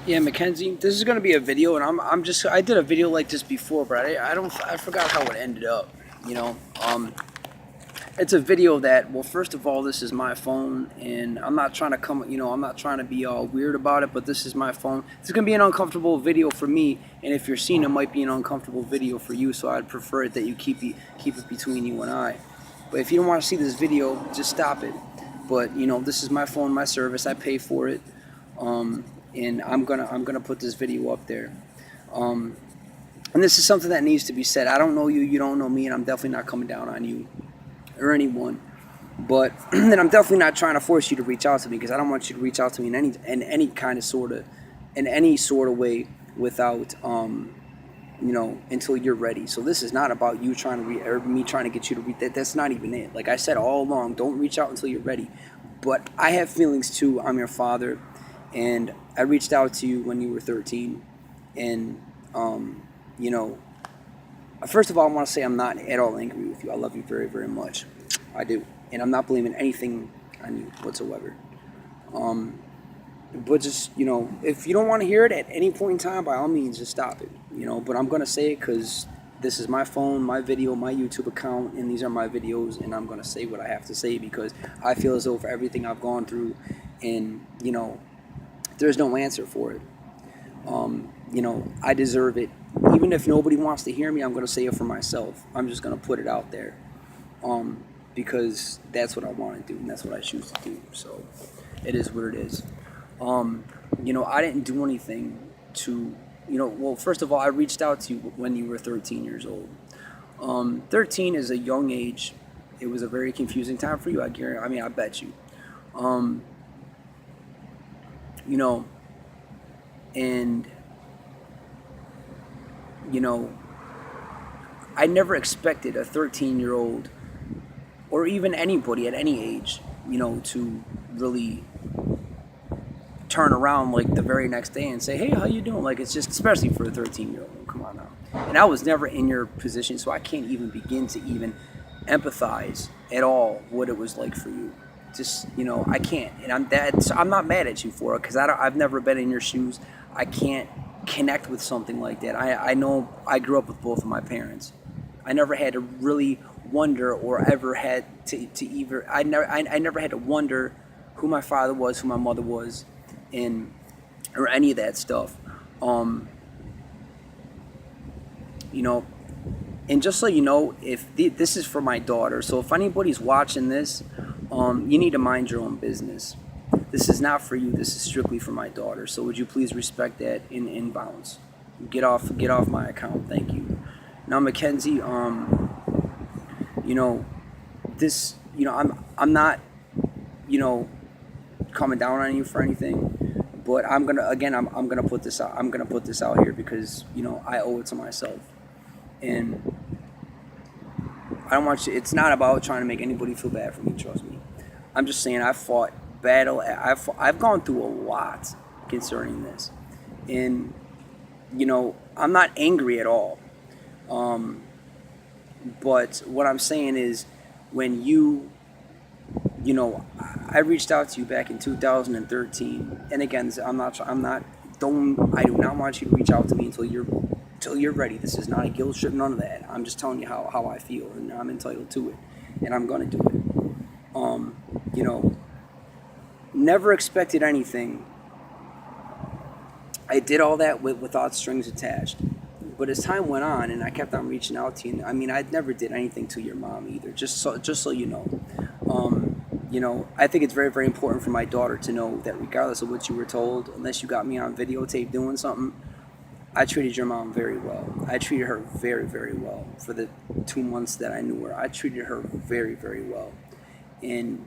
Yeah, Mackenzie, this is gonna be a video, and I did a video like this before, but I forgot how it ended up. You know, it's a video that, well, first of all, this is my phone, and I'm not trying to I'm not trying to be all weird about it, but this is my phone. It's gonna be an uncomfortable video for me, and if you're seeing it, might be an uncomfortable video for you. So I'd prefer it that you keep it between you and I. But if you don't want to see this video, just stop it. But this is my phone, my service. I pay for it. Um, and I'm gonna put this video up there. Um, and this is something that needs to be said. I don't know you, you don't know me, and I'm definitely not coming down on you or anyone. But and I'm definitely not trying to force you to reach out to me, because I don't want you to reach out to me in any kind of in any sort of way without until you're ready. So this is not about you trying to or me trying to get you to read that. That's not even it. Like I said all along, don't reach out until you're ready. But I have feelings too. I'm your father, and I reached out to you when you were 13, and you know, first of all, I want to say I'm not at all angry with you. I love you very, very much. I do, and I'm not blaming anything on you whatsoever. But just if you don't want to hear it at any point in time, by all means, just stop it. But I'm gonna say it because this is my phone, my video, my YouTube account, and these are my videos, and I'm gonna say what I have to say because I feel as though for everything I've gone through, and there's no answer for it. I deserve it. Even if nobody wants to hear me, I'm gonna say it for myself. I'm just gonna put it out there, because that's what I want to do, and that's what I choose to do. So it is what it is. I didn't do anything to, well, first of all, I reached out to you when you were 13 years old. 13 is a young age. It was a very confusing time for you. I bet you. And, I never expected a 13-year-old or even anybody at any age, to really turn around like the very next day and say, hey, how you doing? Like, it's just, especially for a 13-year-old, come on now. And I was never in your position, so I can't even begin to even empathize at all what it was like for you. Just, I can't. And I'm not mad at you for it, because I've never been in your shoes. I can't connect with something like that. I know I grew up with both of my parents. I never had to really wonder, or ever had to either, I never had to wonder who my father was, who my mother was, or any of that stuff. And just so you know, this is for my daughter, so if anybody's watching this, you need to mind your own business. This is not for you. This is strictly for my daughter. So would you please respect that in bounds? Get off my account. Thank you. Now, Mackenzie, this, I'm not, coming down on you for anything, but I'm gonna put this out. I'm gonna put this out here because I owe it to myself, and I don't want you. It's not about trying to make anybody feel bad for me. Trust me. I'm just saying I fought battle. I've gone through a lot concerning this, and I'm not angry at all. But what I'm saying is, when I reached out to you back in 2013, and again, I do not want you to reach out to me until you're ready. This is not a guilt trip, none of that. I'm just telling you how I feel, and I'm entitled to it, and I'm gonna do it. Never expected anything. I did all that without strings attached. But as time went on, and I kept on reaching out to you, I never did anything to your mom either. Just so you know. I think it's very, very important for my daughter to know that regardless of what you were told, unless you got me on videotape doing something, I treated your mom very well. I treated her very, very well for the 2 months that I knew her. I treated her very, very well. And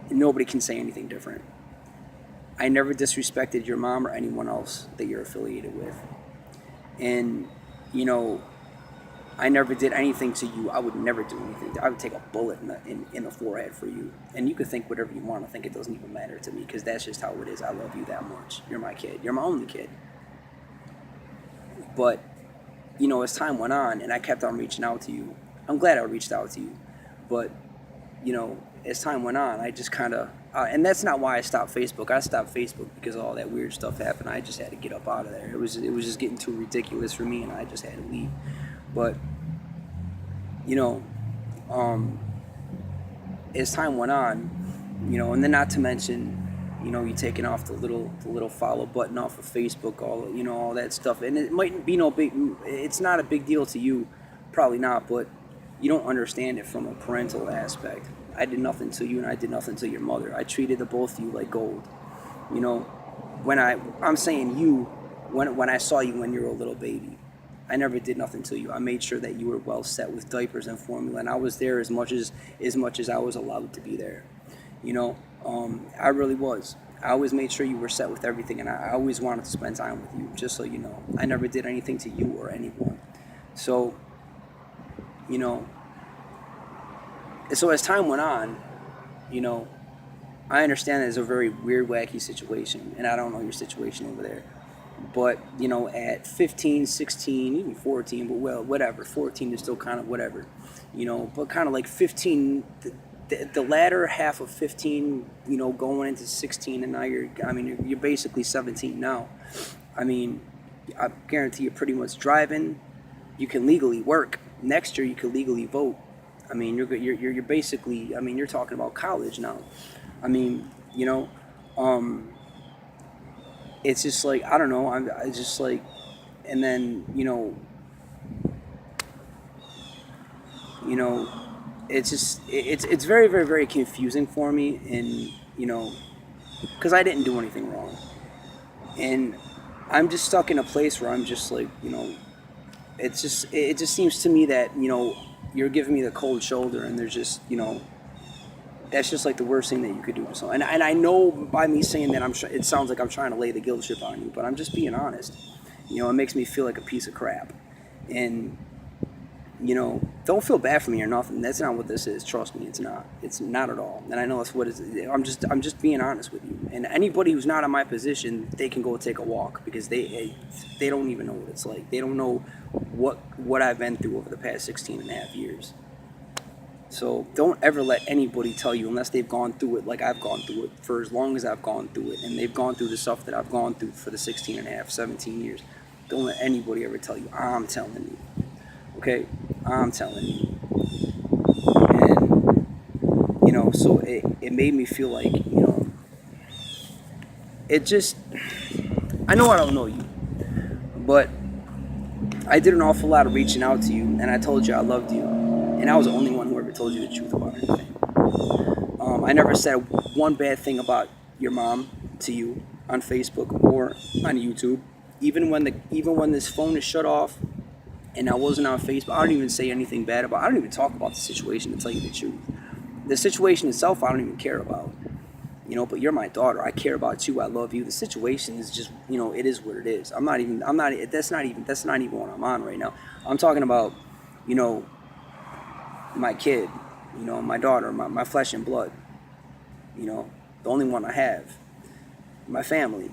nobody can say anything different. I never disrespected your mom or anyone else that you're affiliated with. And, I never did anything to you. I would never do anything. I would take a bullet in the forehead for you. And you could think whatever you want to think. It doesn't even matter to me, because that's just how it is. I love you that much. You're my kid. You're my only kid. But, as time went on and I kept on reaching out to you, I'm glad I reached out to you. But, as time went on, I just kind of And that's not why I stopped Facebook. I stopped Facebook because all that weird stuff happened. I just had to get up out of there. It was just getting too ridiculous for me, and I just had to leave. But you know, um, as time went on, and then not to mention, you taking off the little follow button off of Facebook, all that stuff, and it might be no big. It's not a big deal to you, probably not, but you don't understand it from a parental aspect. I did nothing to you, and I did nothing to your mother. I treated the both of you like gold. You know, when I'm saying you, when I saw you when you were a little baby, I never did nothing to you. I made sure that you were well set with diapers and formula, and I was there as much as I was allowed to be there. I really was. I always made sure you were set with everything, and I always wanted to spend time with you. Just so you know, I never did anything to you or anyone. So, you know, so as time went on, I understand that it's a very weird, wacky situation, and I don't know your situation over there. But, at 15, 16, even 14, but well, whatever, 14 is still kind of whatever, but kind of like 15, the latter half of 15, going into 16, and now you're basically 17 now. I mean, I guarantee you're pretty much driving. You can legally work. Next year, you can legally vote. I mean, you're basically, you're talking about college now. I mean, it's just like, I don't know, I just like, and then, it's just, it's very, very, very confusing for me, and, because I didn't do anything wrong. And I'm just stuck in a place where I'm just like, it just seems to me that, you're giving me the cold shoulder, and there's just, that's just like the worst thing that you could do to someone. And I know by me saying that, it sounds like I'm trying to lay the guilt trip on you, but I'm just being honest. It makes me feel like a piece of crap. And, don't feel bad for me or nothing. That's not what this is. Trust me, it's not. It's not at all. And I know that's what it is. I'm just being honest with you. And anybody who's not in my position, they can go take a walk, because they don't even know what it's like. They don't know what I've been through over the past 16 and a half years. So don't ever let anybody tell you, unless they've gone through it like I've gone through it for as long as I've gone through it, and they've gone through the stuff that I've gone through for the 16 and a half, 17 years. Don't let anybody ever tell you, I'm telling you. Okay? I'm telling you. And, so it made me feel like, it just, I know I don't know you, but I did an awful lot of reaching out to you, and I told you I loved you. And I was the only one who ever told you the truth about anything. I never said one bad thing about your mom to you on Facebook or on YouTube. Even when this phone is shut off and I wasn't on Facebook, I don't even say anything bad about. I don't even talk about the situation, to tell you the truth. The situation itself, I don't even care about. But you're my daughter. I care about you. I love you. The situation is just, it is what it is. That's not even what I'm on right now. I'm talking about, my kid, my daughter, my flesh and blood, the only one I have, my family.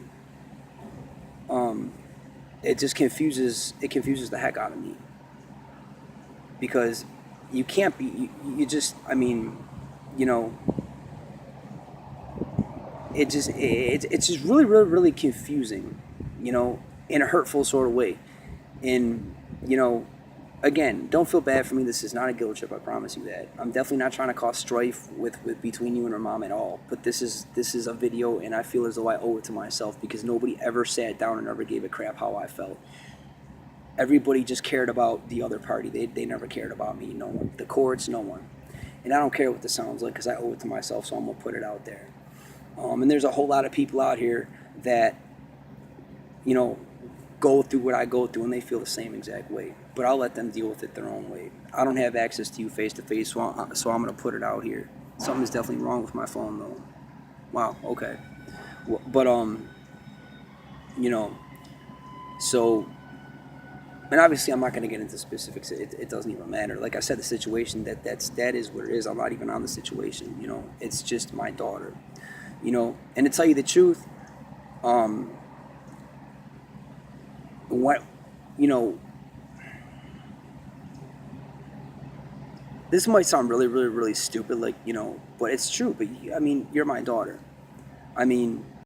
It just confuses the heck out of me, because you can't be, you just, it's just really, really, really confusing, in a hurtful sort of way. And, again, don't feel bad for me. This is not a guilt trip. I promise you that. I'm definitely not trying to cause strife with between you and her mom at all. But this is a video, and I feel as though I owe it to myself, because nobody ever sat down and ever gave a crap how I felt. Everybody just cared about the other party. They never cared about me. No one. The courts, no one. And I don't care what this sounds like, because I owe it to myself, so I'm going to put it out there. And there's a whole lot of people out here that, go through what I go through, and they feel the same exact way. But I'll let them deal with it their own way. I don't have access to you face to face, so I'm going to put it out here. Something's definitely wrong with my phone, though. Wow, okay. But, so, and obviously I'm not going to get into specifics. It doesn't even matter. Like I said, the situation, that is what it is. I'm not even on the situation, It's just my daughter, And to tell you the truth, this might sound really, really, really stupid, like, you know, but it's true. But I mean, you're my daughter. I mean,